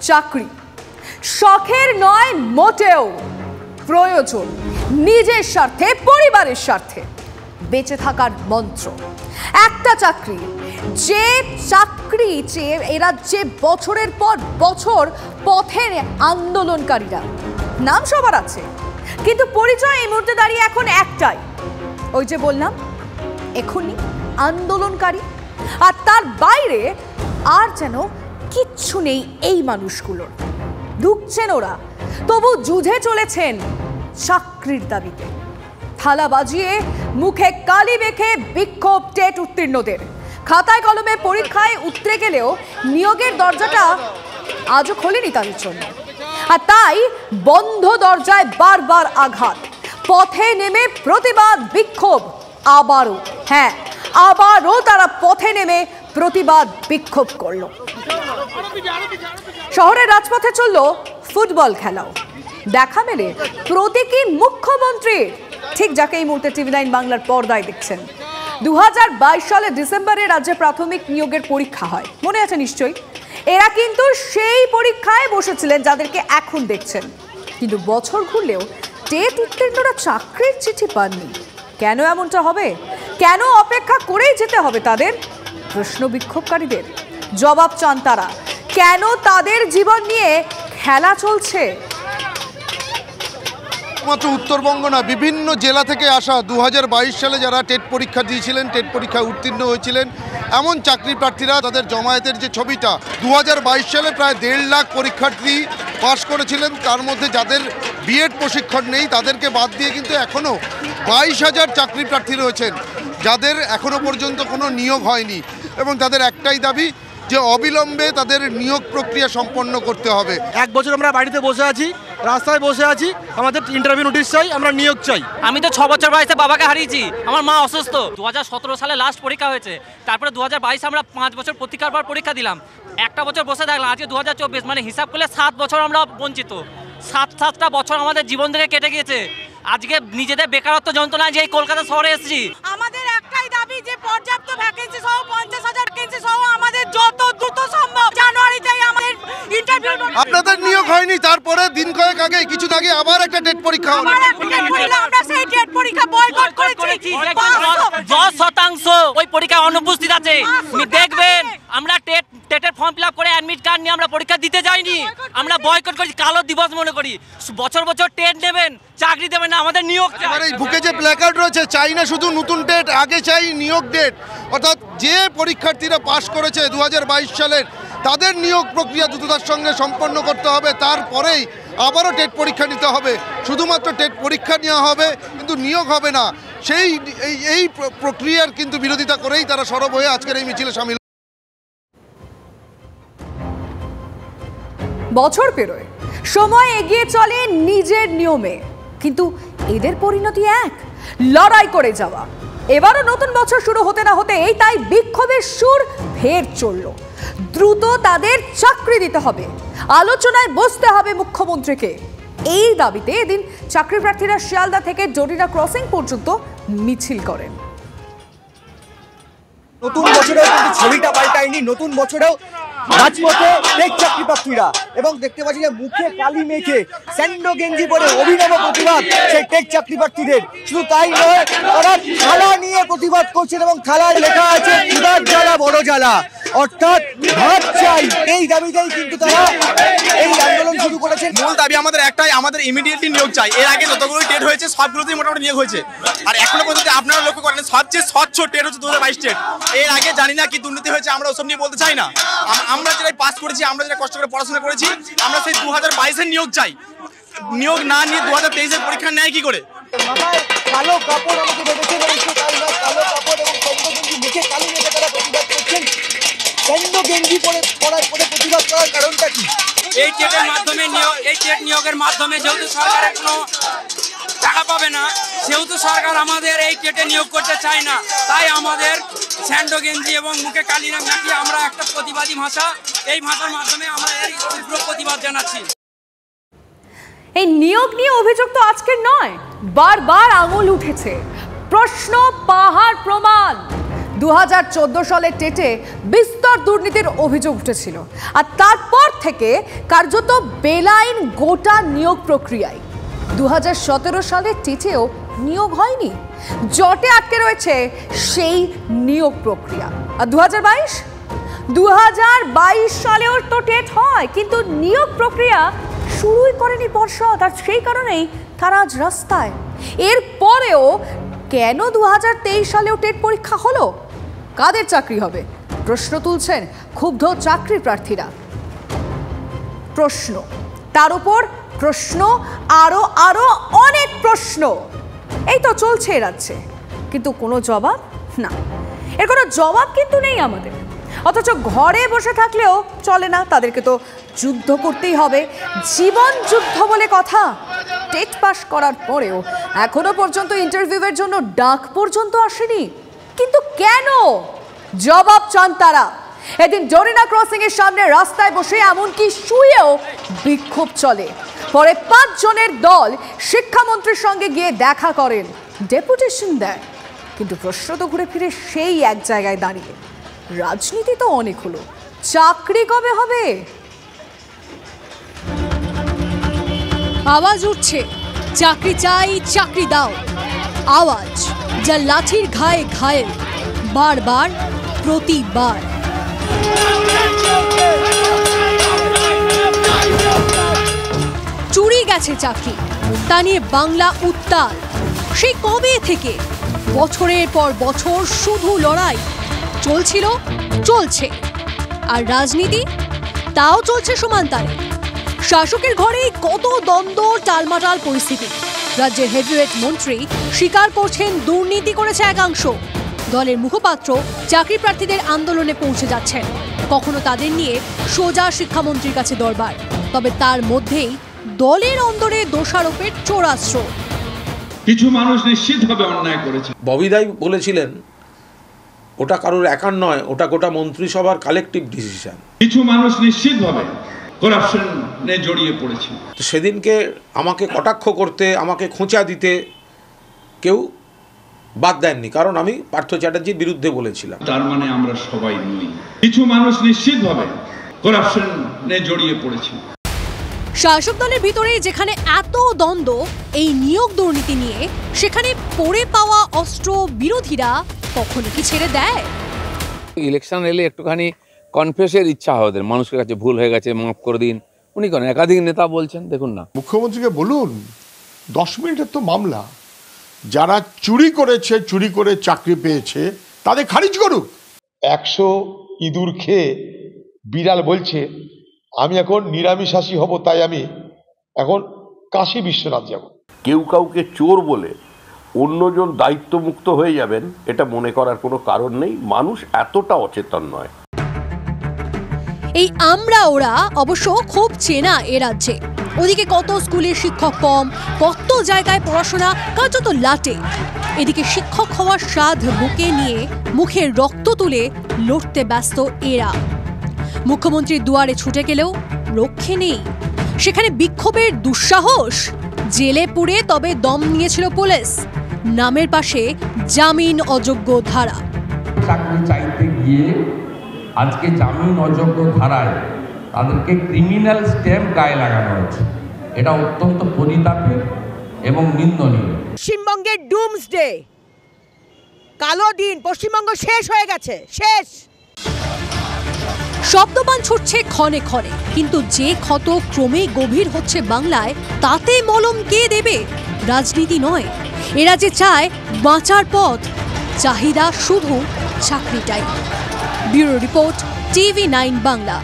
চাকরি শখের নয় মোটেও, প্রয়োজন, নিজের স্বার্থে, পরিবারের স্বার্থে বেঁচে থাকার মন্ত্র। একটা চাকরি, যে চাকরি চেয়ে এ রাজ্যে বছরের পর বছর পথের আন্দোলনকারীরা, নাম সবার আছে কিন্তু পরিচয় এই মুহূর্তে দাঁড়িয়ে এখন একটাই, ওই যে বললাম এখনই আন্দোলনকারী। আর তার বাইরে আর যেন কিচ্ছু নেই এই মানুষগুলোর। ঢুকছেন ওরা, তবু যুঝে চলেছেন চাকরির দাবিতে। থালা বাজিয়ে মুখে কালি মেখে বিক্ষোভ টেট উত্তীর্ণদের। খাতায় কলমে পরীক্ষায় উতরে গেলেও নিয়োগের দরজাটা আজও খোলেনি তাদের জন্য। আর তাই বন্ধ দরজায় বারবার আঘাত, পথে নেমে প্রতিবাদ বিক্ষোভ। আবারও, হ্যাঁ আবারও তারা পথে নেমে প্রতিবাদ বিক্ষোভ করলো। শহরের রাজপথে চলল ফুটবল খেলাও। দেখা মেলে প্রতীকী মুখ্যমন্ত্রীর, ঠিক যাকে এই মুহূর্তে টিভি9 বাংলার পর্দায় দেখছেন। 2022 সালের ডিসেম্বরে রাজ্যে প্রাথমিক নিয়োগের পরীক্ষা হয়, মনে আছে নিশ্চয়ই। এরা কিন্তু সেই পরীক্ষায় বসেছিলেন যাদেরকে এখন দেখছেন। কিন্তু বছর ঘুরলেও টেট উত্তীর্ণরা চাকরির চিঠি পাননি। কেন এমনটা হবে? কেন অপেক্ষা করেই যেতে হবে তাদের? প্রশ্ন বিক্ষোভকারীদের, জবাব চান তারা। কেন তাদের জীবন নিয়ে খেলা চলছে? মাত্র উত্তরবঙ্গ না, বিভিন্ন জেলা থেকে আসা 2022 সালে যারা টেট পরীক্ষা দিয়েছিলেন, টেট পরীক্ষায় উত্তীর্ণ হয়েছিলেন, এমন চাকরি প্রার্থীরা তাদের জমায়েতের যে ছবিটা, 2022 সালে প্রায় 1.5 লাখ পরীক্ষার্থী পাশ করেছিলেন। তার মধ্যে যাদের বিএড প্রশিক্ষণ নেই তাদেরকে বাদ দিয়ে কিন্তু এখনও 22,000 চাকরি প্রার্থী রয়েছেন যাদের এখনও পর্যন্ত কোনো নিয়োগ হয়নি। এবং তাদের একটাই দাবি যে অবিলম্বে তাদের নিয়োগ প্রক্রিয়া সম্পন্ন করতে হবে। 1 বছর আমরা বাড়িতে বসে আছি, রাস্তায় বসে আছি, আমাদের ইন্টারভিউ নোটিশ চাই, আমরা নিয়োগ চাই। আমি তো 6 বছর বয়সে বাবাকে হারিয়েছি, আমার মা অসুস্থ। 2017 সালে লাস্ট পরীক্ষা হয়েছে, তারপরে 2022 আমরা 5 বছর প্রতীক্ষার পর পরীক্ষা দিলাম। একটা বছর বসে থাকলাম, আজকে 2024, মানে হিসাব করলে 7 বছর আমরা বঞ্চিত। 7টা বছর আমাদের জীবন থেকে কেটে গিয়েছে। আজকে নিজেদের বেকারত্ব যন্ত্রণায় যে এই কলকাতা শহরে এসেছি। আমাদের একটাই দাবি যে পর্যাপ্ত ভ্যাকেন্সি সহ 50,000 ভ্যাকেন্সি সহ আমাদের যত দ্রুত সম্ভব জানুয়ারিতেই আমাদের ইন্টারভিউ। আপনাদের নিয়োগ হয়নি, তারপরে দিন কয়েক আগে, কিছু আগে আবার একটা টেট পরীক্ষা হলো। আমরা সেই টেট পরীক্ষা বয়কট করেছি। 10% ওই পরীক্ষায় অনুপস্থিত আছে। দেখবেন আমরা টেটের ফর্ম ফিল আপ করে অ্যাডমিট কার্ড নিয়ে আমরা পরীক্ষা দিতে যাইনি, আমরা বয়কট করেছি, কালো দিবস মনে করি। বছর বছর টেট নেবেন, চাকরি দেবেন না, আমাদের নিয়োগ চাই। এই বুকে যে প্ল্যাকার্ড রয়েছে, চাই না শুধু নতুন টেট, আগে চাই নিয়োগ ডেট। অর্থাৎ যে পরীক্ষার্থীরা পাশ করেছে 2022 সালের, তাদের নিয়োগ প্রক্রিয়া দ্রুততার সঙ্গে সম্পন্ন করতে হবে। তারপরেই আবারও টেট পরীক্ষা নিতে হবে। শুধুমাত্র টেট পরীক্ষা নেওয়া হবে কিন্তু নিয়োগ হবে না। এই প্রক্রিয়ার কিন্তু বিরোধিতা করেই তারা সরব হয়ে আজকের এই মিছিলে সামিল। বছর পেরোয়, সময় এগিয়ে চলে নিজের নিয়মে, কিন্তু এদের পরিণতি এক, লড়াই করে যাওয়া। এবারও নতুন বছর শুরু হতে না হতে এই তাই বিক্ষোভের সুর ফের চলল। দ্রুত তাদের চাকরি দিতে হবে, আলোচনায় বসতে হবে মুখ্যমন্ত্রীকে। এই দাবিতে এদিন চাকরি প্রার্থীরা শিয়ালদা থেকে জরিনা ক্রসিং পর্যন্ত মিছিল করেন। নতুন বছরেও কিন্তু ছবিটা পাল্টায়নি। নতুন বছরেও রাজপথে টেট চাকরি প্রার্থীরা, এবং দেখতে পাচ্ছি যে মুখে কালি মেখে স্যান্ডো গেঞ্জি পরে অভিনব প্রতিবাদ সেই টেট চাকরি প্রার্থীদের। শুধু তাই নয়, তারা থালা নিয়ে প্রতিবাদ করছেন এবং থালায় লেখা আছে ক্ষুধার জ্বালা বড় জ্বালা, অর্থাৎ ভাত চাই। এই দাবিতেই কিন্তু তারা এই আন্দোলন শুরু করেছেন। মূল দাবি আমাদের একটাই, আমাদের ইমিডিয়েটলি নিয়োগ চাই। এর আগে যতগুলো টেট হয়েছে সবগুলোতেই মোটামুটি নিয়োগ হয়েছে, আর এখনো পর্যন্ত আপনারা লক্ষ্য করেন সবচেয়ে স্বচ্ছ টেট হচ্ছে 2022 টেট। এর আগে জানি না কি দুর্নীতি হয়েছে, আমরা ওসব নিয়ে বলতে চাই না। আমরা যেটা পাস করেছি, আমরা যেটা কষ্ট করে পড়াশোনা করেছি, আমরা সেই 2022-এর নিয়োগ চাই। নিয়োগ না নিয়ে 2023-এর পরীক্ষা নেয় কি করে? মাথায় কালো কাপড় আমাকে বেঁধেছেন, এবং শুধু তাই নয়, কালো কাপড় এবং স্যান্ডো গেঞ্জি মুখে কালি মেখে তারা প্রতিবাদ করছেন। স্যান্ডো গেঞ্জি পরে প্রতিবাদ করার কারণটা কি? এই টেটের মাধ্যমে এই টেট নিয়োগের মাধ্যমে যেহেতু সরকারের কোনো টাকা পাবে না, সেহেতু সরকার আমাদের এই টেটে নিয়োগ করতে চায় না। তাই আমাদের স্যান্ডো গেঞ্জি এবং মুখে কালি মাখিয়ে আমরা একটা প্রতিবাদী ভাষা, এই ভাষার মাধ্যমে আমরা এর তীব্র প্রতিবাদ জানাচ্ছি। এই নিয়োগ নিয়ে অভিযোগ তো আজকের নয়, বারবার আঙুল উঠেছে, প্রশ্ন পাহাড় প্রমাণ। 2014 সালে টেটে বিস্তর দুর্নীতির অভিযোগ উঠেছিল, আর তারপর থেকে কার্যত বেলাইন গোটা নিয়োগ প্রক্রিয়ায়। 2017 সালে টেটেও নিয়োগ হয়নি, জটে আটকে রয়েছে সেই নিয়োগ প্রক্রিয়া। আর 2022 সালেও তো টেট হয়, কিন্তু নিয়োগ প্রক্রিয়া শুরুই করেনি পর্ষদ, আর সেই কারণেই তারা আজ রাস্তায়। এরপরেও কেন 2023 সালেও টেট পরীক্ষা হলো? কাদের চাকরি হবে? প্রশ্ন তুলছেন ক্ষুব্ধ চাকরি প্রার্থীরা। প্রশ্ন, তার উপর প্রশ্ন, আরো আরো অনেক প্রশ্ন। এই তো চলছে এ রাজ্যে, কিন্তু কোনো জবাব না। এর কোনো জবাব কিন্তু নেই আমাদের। অথচ ঘরে বসে থাকলেও চলে না, তাদেরকে তো যুদ্ধ করতেই হবে, জীবন যুদ্ধ বলে কথা। টেট পাস করার পরেও এখনো পর্যন্ত ইন্টারভিউয়ের জন্য ডাক পর্যন্ত আসেনি, কিন্তু কেন? জবাব চান তারা। এদিন জরিনা ক্রসিং এর সামনে রাস্তায় বসে এমনকি শুয়েও বিক্ষোভ চলে। পরে 5 জনের দল শিক্ষামন্ত্রীর সঙ্গে গিয়ে দেখা করেন, ডেপুটেশন দেয়। কিন্তু প্রশ্ন তো ঘুরে ফিরে সেই এক জায়গায় দাঁড়িয়ে, রাজনীতি তো অনেক হলো, চাকরি কবে হবে? আওয়াজ উঠছে, চাকরি চাই, চাকরি দাও। আওয়াজ যা লাঠির ঘায়ে ঘায়েল, বারবার, প্রতিবার। চুরি গেছে চাকরি, তা নিয়ে বাংলা উত্তাল। সেই কবে থেকে বছরের পর বছর শুধু লড়াই চলছিল, চলছে। আর রাজনীতি তাও চলছে সমান তালে। শাসকের ঘরেই কত দ্বন্দ্ব, টালমাটাল পরিস্থিতি। রাজ্যের হেভিওয়েট মন্ত্রী স্বীকার করছেন দুর্নীতি করেছে একাংশ। দলের মুখপাত্র চাকরি প্রার্থীদের আন্দোলনে পৌঁছে যাচ্ছেন, কখনো তাদের নিয়ে সোজা শিক্ষামন্ত্রীর কাছে দরবার। তবে তার মধ্যেই দলের অন্দরে দোষারোপের চোরাস্ত্র। কিছু মানুষ নিশ্চিতভাবে অন্যায় করেছে। ববিদাই বলেছিলেন ওটা কারোর একার নয়, ওটা গোটা মন্ত্রিসভার কালেকটিভ ডিসিশন। কিছু মানুষ নিশ্চিতভাবে করাপশনে জড়িয়ে পড়েছে। সেদিনকে আমাকে কটাক্ষ করতে, আমাকে খোঁচা দিতে কেউ বাদ দেননি, কারণ আমি পার্থ চ্যাটার্জির বিরুদ্ধে বলেছিলাম। তার মানে আমরা সবাই নই। কিছু মানুষ নিশ্চিতভাবে করাপশনে জড়িয়ে পড়েছে। শাসক দলের ভিতরে যেখানে এত দ্বন্দ্ব এই নিয়োগ দুর্নীতি নিয়ে, সেখানে পড়ে পাওয়া অস্ত্র বিরোধীরা কখনো কি ছেড়ে দেয়? ইলেকশন এলে একটুখানি কনফেসের ইচ্ছা হয় ওদের, মানুষের কাছে ভুল হয়ে গেছে, মাফ করে দিন। উনি কেন একাধিক নেতা বলছেন, দেখুন না, মুখ্যমন্ত্রীকে বলুন 10 মিনিটের তো মামলা, যারা চুরি করেছে, চুরি করে চাকরি পেয়েছে, তাদের খারিজ করুক। 100 ইঁদুর খেয়ে বিড়াল বলছে আমি এখন নিরামিষাশী হব, তাই আমি এখন কাশী বিশ্বনাথ যাব। কেউ কাউকে চোর বলে অন্যজন দায়িত্বমুক্ত হয়ে যাবেন, এটা মনে করার কোনো কারণ নেই। মানুষ এতটা অচেতন নয়। এই আমরা ওরা অবশ্য খুব চেনা এ রাজ্যে। ওদিকে কত স্কুলের শিক্ষক কম, কত জায়গায় পড়াশোনা কার্যত লাটে। এদিকে শিক্ষক হওয়ার স্বাদ বুকে নিয়ে মুখে রক্ত তুলে লড়তে ব্যস্ত এরা। মুখ্যমন্ত্রীর দুয়ারে ছুটে গেলেও রক্ষে নেই। সেখানে বিক্ষোভের দুঃসাহস, জেলে পুড়ে তবে দম নিয়েছিল পুলিশ। নামের পাশে জামিন অযোগ্য ধারা। চাকরি চাইতে গিয়ে আজকে জামিন অযোগ্য ধারায় তাদেরকে ক্রিমিনাল স্ট্যাম্প গায়ে লাগানো হয়েছে। এটা অত্যন্ত পরিতাপের এবং নিন্দনীয়। পশ্চিমবঙ্গের ডুমসডে, কালো দিন, পশ্চিমবঙ্গ শেষ হয়ে গেছে, শেষ। শব্দবান ছুটছে ক্ষণে ক্ষণে, কিন্তু যে ক্ষত ক্রমে গভীর হচ্ছে বাংলায়, তাতে মলম কে দেবে? রাজনীতি নয়, এরা যে চায় বাঁচার পথ, চাহিদা শুধু চাকরিটাই। Bureau report, TV9 Bangla.